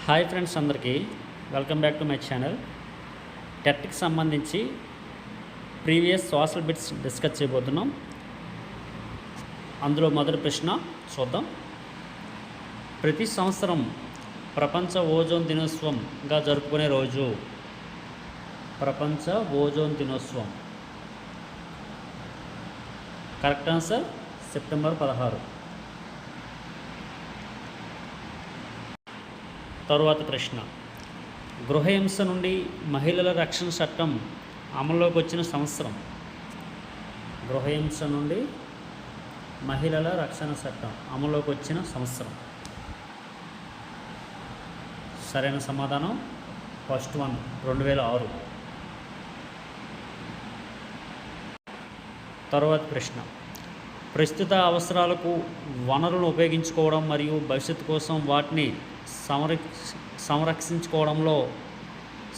Hi friends, అందరికీ welcome back to my channel. టెట్కి సంబంధించి ప్రీవియస్ సోషల్ బిట్స్ డిస్కస్ చేయబోతున్నాం. అందులో మొదటి ప్రశ్న చూద్దాం. ప్రతి సంవత్సరం ప్రపంచ ఓజోన్ దినోత్సవంగా జరుపుకునే రోజు. ప్రపంచ ఓజోన్ దినోత్సవం. Correct answer September 16. తరువాత ప్రశ్న, గృహహింస నుండి మహిళల రక్షణ చట్టం అమల్లోకి వచ్చిన సంవత్సరం. గృహహింస నుండి మహిళల రక్షణ చట్టం అమల్లోకి వచ్చిన సంవత్సరం. సరైన సమాధానం ఫస్ట్ వన్ 2006. తరువాత ప్రశ్న, ప్రస్తుత అవసరాలకు వనరులను ఉపయోగించుకోవడం మరియు భవిష్యత్తు కోసం వాటిని సంరక్షించుకోవడంలో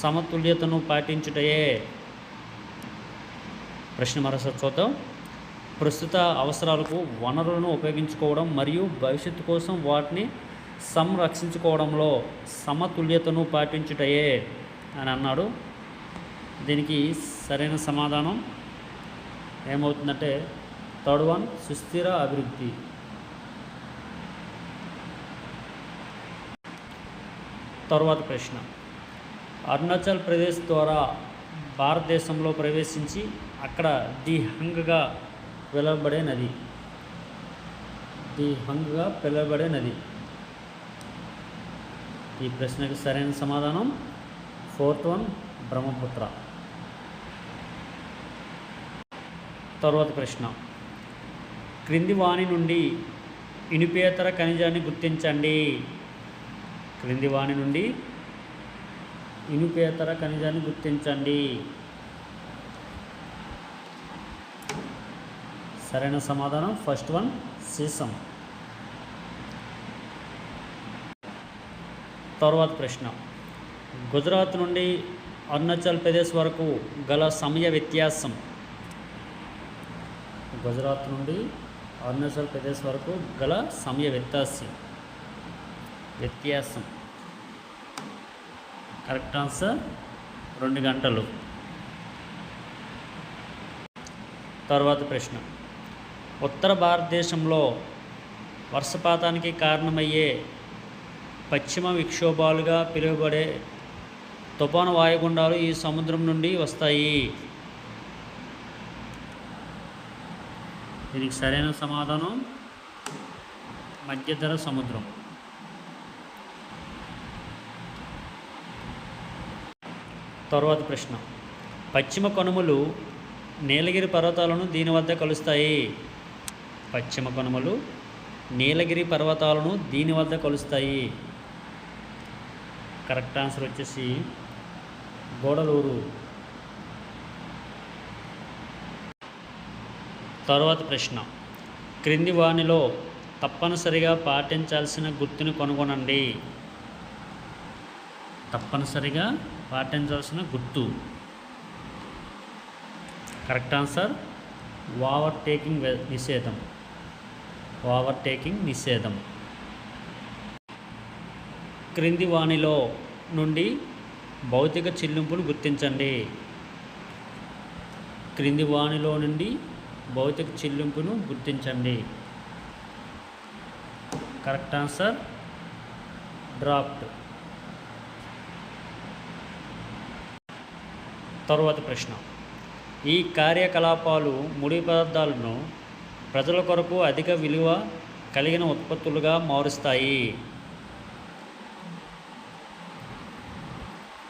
సమతుల్యతను పాటించుటయే. ప్రశ్న మరోసారి చూద్దాం. ప్రస్తుత అవసరాలకు వనరులను ఉపయోగించుకోవడం మరియు భవిష్యత్తు కోసం వాటిని సంరక్షించుకోవడంలో సమతుల్యతను పాటించుటయే అని అన్నాడు. దీనికి సరైన సమాధానం ఏమవుతుందంటే థర్డ్ వన్ సుస్థిర అభివృద్ధి. తరువాత ప్రశ్న, అరుణాచల్ ప్రదేశ్ ద్వారా భారతదేశంలో ప్రవేశించి అక్కడ ది హంగ్గా పిలువబడే నది. ది హంగ్గా పిలువబడే నది. ఈ ప్రశ్నకు సరైన సమాధానం ఫోర్త్ వన్ బ్రహ్మపుత్ర. తరువాత ప్రశ్న, క్రింది వాణి నుండి ఇనుపేతర ఖనిజాన్ని గుర్తించండి. క్రింది వాణి నుండి ఇనుపేతర ఖనిజాన్ని గుర్తించండి. సరైన సమాధానం ఫస్ట్ వన్ సీసం. తరువాత ప్రశ్న, గుజరాత్ నుండి అరుణాచల్ ప్రదేశ్ వరకు గల సమయ వ్యత్యాసం. గుజరాత్ నుండి అరుణాచల్ ప్రదేశ్ వరకు గల సమయ వ్యత్యాసం. కరెక్ట్ ఆన్సర్ 2 గంటలు. తర్వాత ప్రశ్న, ఉత్తర భారతదేశంలో వర్షపాతానికి కారణమయ్యే పశ్చిమ విక్షోభాలుగా పిలువబడే తుఫాను వాయుగుండాలు ఈ సముద్రం నుండి వస్తాయి. దీనికి సరైన సమాధానం మధ్యధర సముద్రం. తరువాత ప్రశ్న, పశ్చిమ కనుమలు నీలగిరి పర్వతాలను దీని వద్ద కలుస్తాయి. పశ్చిమ కనుమలు నీలగిరి పర్వతాలను దీని వద్ద కలుస్తాయి. కరెక్ట్ ఆన్సర్ వచ్చేసి గోడలూరు. తరువాత ప్రశ్న, క్రింది వానిలో తప్పనిసరిగా పాటించాల్సిన గుర్తుని కనుగొనండి. తప్పనిసరిగా పాటించాల్సిన గుర్తు. కరెక్ట్ ఆన్సర్ ఓవర్టేకింగ్ నిషేధం. ఓవర్టేకింగ్ నిషేధం. క్రింది వానిలో నుండి భౌతిక చెల్లింపును గుర్తించండి. క్రింది వానిలో నుండి భౌతిక చెల్లింపును గుర్తించండి. Correct answer draft. తరువాత ప్రశ్న, ఈ కార్యకలాపాలు ముడి పదార్థాలను ప్రజల కొరకు అధిక విలువ కలిగిన ఉత్పత్తులుగా మారుస్తాయి.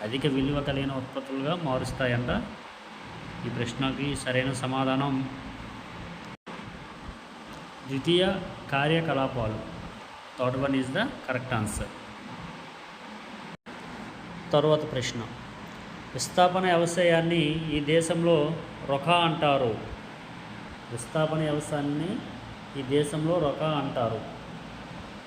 అధిక విలువ కలిగిన ఉత్పత్తులుగా మారుస్తాయంట. ఈ ప్రశ్నకి సరైన సమాధానం ద్వితీయ కార్యకలాపాలు. Third one is the correct answer. తరువాత ప్రశ్న, విస్థాపన వ్యవసాయాన్ని ఈ దేశంలో రొకా అంటారు. విస్థాపన వ్యవసాయాన్ని ఈ దేశంలో రొకా అంటారు.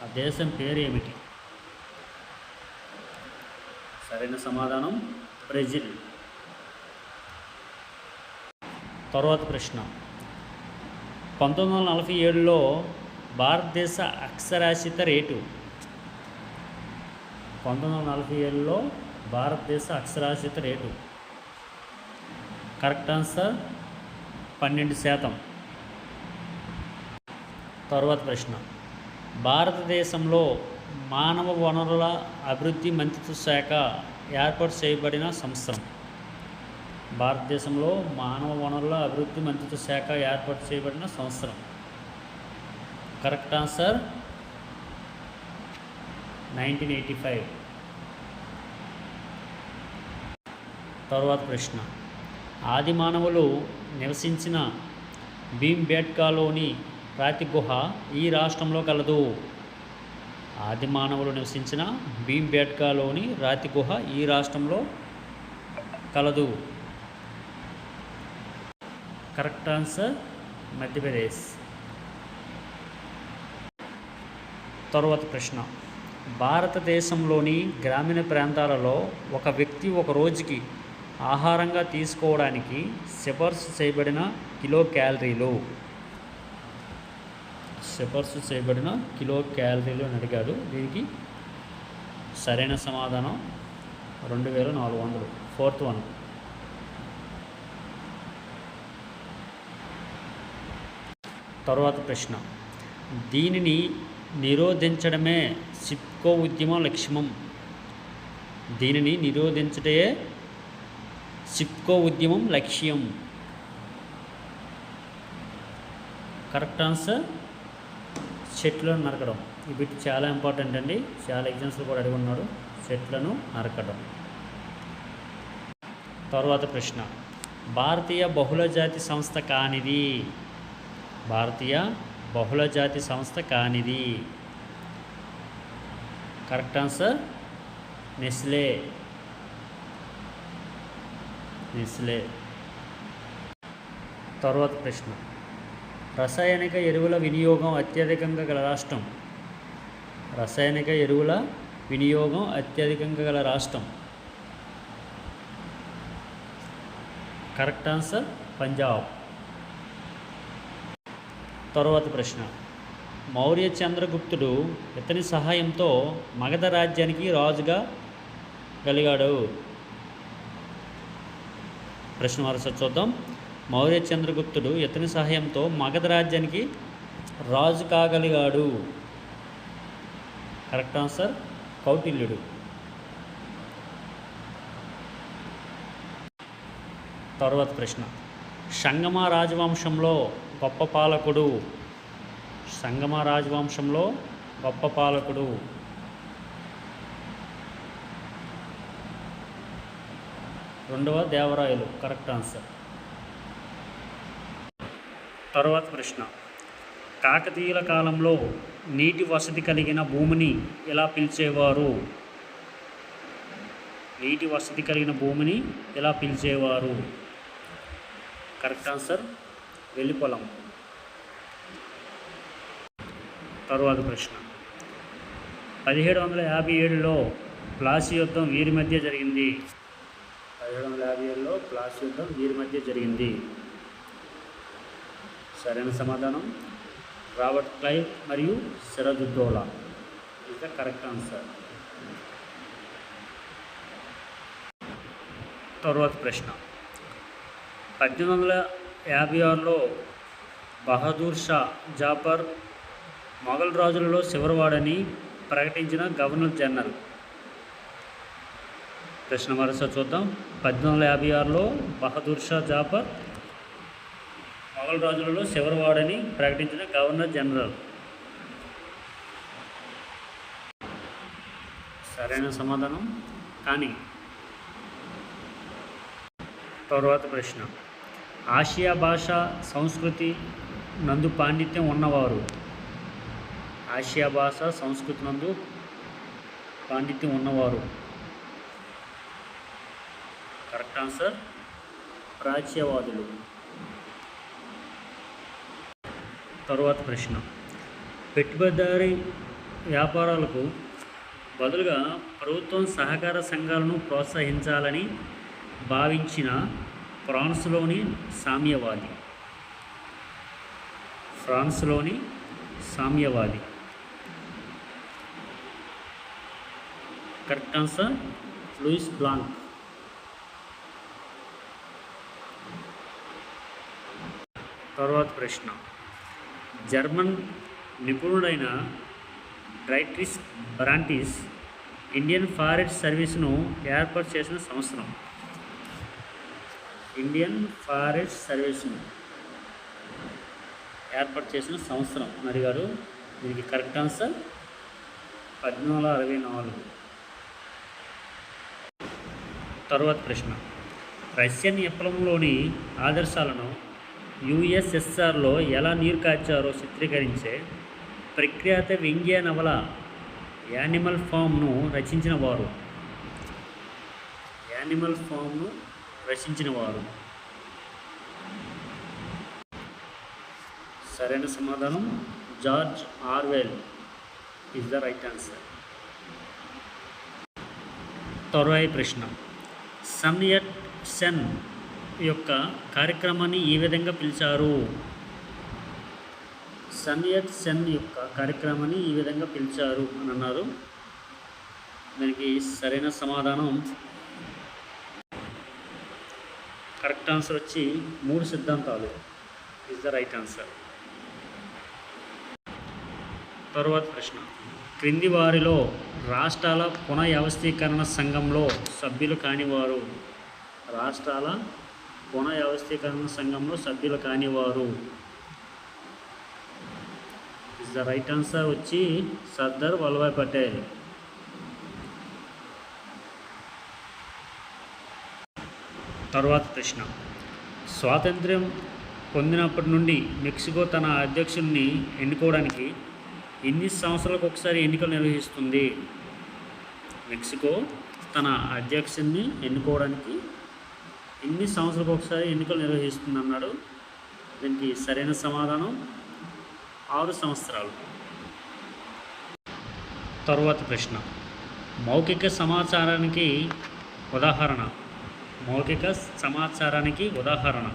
ఆ దేశం పేరు ఏమిటి? సరైన సమాధానం బ్రెజిల్. తరువాత ప్రశ్న, 1947లో భారతదేశ అక్షరాస్యత రేటు 1947లో భారతదేశ అక్షరాస్యత రేటు. Correct answer 12%. తర్వాత ప్రశ్న, భారతదేశంలో మానవ వనరుల అభివృద్ధి మంత్రిత్వ శాఖ ఏర్పాటు చేయబడిన సంవత్సరం. భారతదేశంలో మానవ వనరుల అభివృద్ధి మంత్రిత్వ శాఖ ఏర్పాటు చేయబడిన సంవత్సరం. Correct answer 1985. తర్వాత ప్రశ్న, ఆది మానవులు నివసించిన భీంబేట్కాలోని రాతి గుహ ఈ రాష్ట్రంలో కలదు. ఆది మానవులు నివసించిన భీంబేట్కాలోని రాతి గుహ ఈ రాష్ట్రంలో కలదు. Correct answer Madhya Pradesh. తరువాత ప్రశ్న, భారతదేశంలోని గ్రామీణ ప్రాంతాలలో ఒక వ్యక్తి ఒక రోజుకి ఆహారంగా తీసుకోవడానికి సిఫార్సు చేయబడిన కిలో క్యాలరీలు. సిఫార్సు చేయబడిన కిలో క్యాలరీలు అని అడిగారు. దీనికి సరైన సమాధానం 2400. Fourth one. తరువాత ప్రశ్న, దీనిని నిరోధించడమే సిప్కో ఉద్యమం లక్ష్యం. దీనిని నిరోధించటే సిప్కో ఉద్యమం లక్ష్యం. కరెక్ట్ ఆన్సర్ చెట్లను నరకడం. ఈ బిట్ చాలా ఇంపార్టెంట్ అండి, చాలా ఎగ్జామ్స్లో కూడా అడిగి ఉన్నాడు. చెట్లను నరకడం. తర్వాత ప్రశ్న, భారతీయ బహుళజాతి సంస్థ కానిది. భారతీయ బహుళజాతి సంస్థ కానిది. Correct answer Nestle. నెస్లే. తర్వాత ప్రశ్న, రసాయనిక ఎరువుల వినియోగం అత్యధికంగా గల రాష్ట్రం. రసాయనిక ఎరువుల వినియోగం అత్యధికంగా గల రాష్ట్రం. Correct answer Punjab. తరువాత ప్రశ్న, మౌర్య చంద్రగుప్తుడు ఇతని సహాయంతో మగధ రాజ్యానికి రాజుగా కలిగాడు. ప్రశ్న వరుస చూద్దాం. మౌర్య చంద్రగుప్తుడు ఇతని సహాయంతో మగధ రాజ్యానికి రాజు కాగలిగాడు. Correct answer కౌటిల్యుడు. తర్వాత ప్రశ్న, సంగమ రాజవంశంలో గొప్ప పాలకుడు. సంగమ రాజవంశంలో గొప్ప పాలకుడు. రెండవ దేవరాయలు. Correct answer. తర్వాత ప్రశ్న, కాకతీయుల కాలంలో నీటి వసతి కలిగిన భూమిని ఎలా పిలిచేవారు. నీటి వసతి కలిగిన భూమిని ఎలా పిలిచేవారు. కరెక్ట్ ఆన్సర్ వెల్లిపొలం. తరువాత ప్రశ్న, 1757లో ప్లాసీ యుద్ధం వీరి మధ్య జరిగింది. 1757లో ప్లాసీ యుద్ధం వీరి మధ్య జరిగింది. సరైన సమాధానం రాబర్ట్ క్లైవ్ మరియు Siraj-ud-Daulah is the correct answer. తరువాత ప్రశ్న, 1856లో బహదూర్ షా జాఫర్ మొఘల్ రాజులలో చివరివాడని ప్రకటించిన గవర్నర్ జనరల్. ప్రశ్న వరుస చూద్దాం. 1856లో బహదూర్ షా జాఫర్ మొఘల్ రాజులలో చివరివాడని ప్రకటించిన గవర్నర్ జనరల్. సరైన సమాధానం కానీ. తరువాత ప్రశ్న, ఆసియా భాష సంస్కృతి నందు పాండిత్యం ఉన్నవారు. ఆసియా భాష సంస్కృతి నందు పాండిత్యం ఉన్నవారు. కరెక్ట్ ఆన్సర్ ప్రాచ్యవాదులు. తరువాత ప్రశ్న, పెట్టుబడిదారీ వ్యాపారాలకు బదులుగా ప్రభుత్వం సహకార సంఘాలను ప్రోత్సహించాలని భావించిన ఫ్రాన్స్లోని సామ్యవాది. ఫ్రాన్స్లోని సామ్యవాది. Correct answer Louis Blanc. తర్వాత ప్రశ్న, జర్మన్ నిపుణుడైన డ్రైట్రిస్ బ్రాంటిస్ ఇండియన్ ఫారెస్ట్ సర్వీస్ను ఏర్పాటు చేసిన సంవత్సరం. ఇండియన్ ఫారెస్ట్ సర్వీస్ను ఏర్పాటు చేసిన సంవత్సరం అని అడిగారు. దీనికి కరెక్ట్ ఆన్సర్ 1864. తర్వాత ప్రశ్న, రష్యన్ విప్లవంలోని ఆదర్శాలను యుఎస్ఎస్ఆర్లో ఎలా నీరు కార్చారో చిత్రీకరించే ప్రఖ్యాత వ్యంగ్య నవల యానిమల్ ఫామ్ను రచించిన వారు. యానిమల్ ఫామ్ను రచించిన వారు. సరైన సమాధానం George Orwell is the right answer. తరువాయి ప్రశ్న, సన్ ఎట్ సన్ యొక్క కార్యక్రమాన్ని ఈ విధంగా పిలిచారు. సన్ ఎట్ సన్ యొక్క కార్యక్రమాన్ని ఈ విధంగా పిలిచారు అని అన్నారు. దానికి సరైన సమాధానం కరెక్ట్ ఆన్సర్ వచ్చి 3 సిద్ధాంతాలు ఈజ్ ద రైట్ ఆన్సర్. తరువాత ప్రశ్న, క్రింది వారిలో రాష్ట్రాల పునఃవ్యవస్థీకరణ సంఘంలో సభ్యులు కానివారు. రాష్ట్రాల పునఃవ్యవస్థీకరణ సంఘంలో సభ్యులు కానివారు. ఇస్ ద రైట్ ఆన్సర్ వచ్చి సర్దార్ వల్లభాయ్ పటేల్. తర్వాత ప్రశ్న, స్వాతంత్ర్యం పొందినప్పటి నుండి మెక్సికో తన అధ్యక్షుడిని ఎన్నుకోవడానికి ఎన్ని సంవత్సరాలకు ఒకసారి ఎన్నికలు నిర్వహిస్తుంది. మెక్సికో తన అధ్యక్షుడిని ఎన్నుకోవడానికి ఎన్ని సంవత్సరాలకు ఒకసారి ఎన్నికలు నిర్వహిస్తుంది అన్నాడు. దీనికి సరైన సమాధానం 6 సంవత్సరాలు. తరువాత ప్రశ్న, మౌఖిక సమాచారానికి ఉదాహరణ. మౌఖిక సమాచారానికి ఉదాహరణ.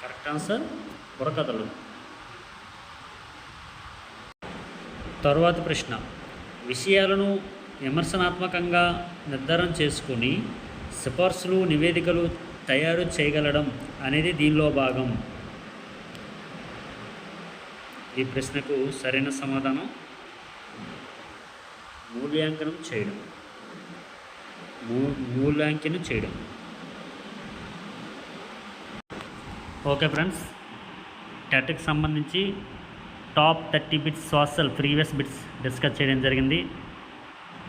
కరెక్ట్ ఆన్సర్ బుర్రకథలు. తరువాత ప్రశ్న, విషయాలను విమర్శనాత్మకంగా నిర్ధారణ చేసుకుని సిఫార్సులు నివేదికలు తయారు చేయగలడం అనేది దీనిలో భాగం. ఈ ప్రశ్నకు సరైన సమాధానం మూల్యాంకనం చేయడం. మూల్యాంకనం చేయడం. ఓకే ఫ్రెండ్స్, టెట్కి సంబంధించి top 30 bits social previous bits discuss చేయడం జరిగింది.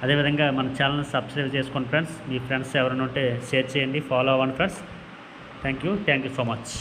అదేవిధంగా మన ఛానల్ని సబ్స్క్రైబ్ చేసుకోండి ఫ్రెండ్స్. మీ ఫ్రెండ్స్ ఎవరైనా ఉంటే షేర్ చేయండి, ఫాలో అవ్వండి friends. Thank you so much.